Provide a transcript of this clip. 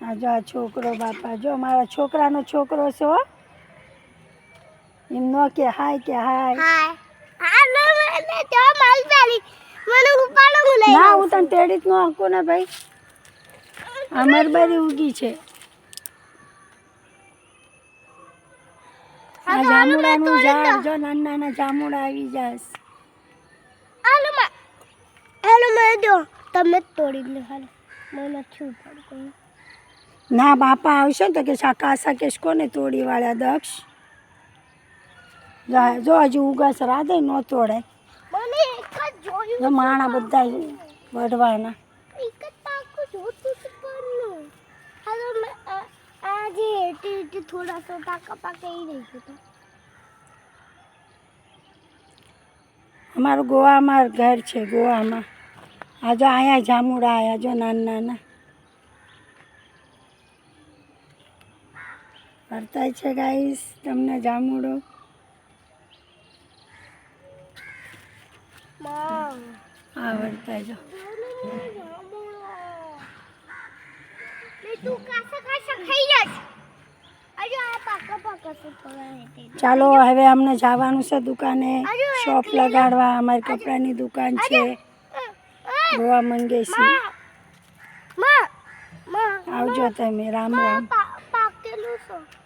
આ જો આ છોકરો બાપા જો મારા છોકરાનો છોકરો છે હો એમ નો કે હાય હાય આ નો મને તો માલતાલી મને ઉપાડો લઈ ના હું તને તેડી જ ન આંકો ને ભાઈ અમર બરી ઉગી છે આ જામુડાનું ઝાડ જો નાના નાના જામુડા આવી જાસ હાલો મને દો તમે તોડી લે હાલો મને છું પડતું ના બાપા આવશે તો કે શાકા કેશ કોને તોડી વાળ્યા દક્ષ જો હજુ ઉગાસ રાધે ન તોડાય મને એક જ જોયું જો માણા બધા વઢવાના એક જ પાકો જોતું છે પણ હાલો મે આજે એટી થોડા સો પાકા ઈ રહી ગયો અમારું ગોવામાં ઘર છે ગોવામાં આ જો અહીંયા જામુડા આયા જો નાના નાના વર્તાય છે ગાઈસ તમને જામુડો માં આ વર્તાય જો તું કાસા ખાઈ જાસ અજો આ પાકા સો થોડા ચાલો હવે અમને જવાનું છે દુકાને શોપ લગાડવા અમારી કપડાની દુકાન છે ગોવા મંગેશી માં આવજો તમે રામ રામ પાકેલું છો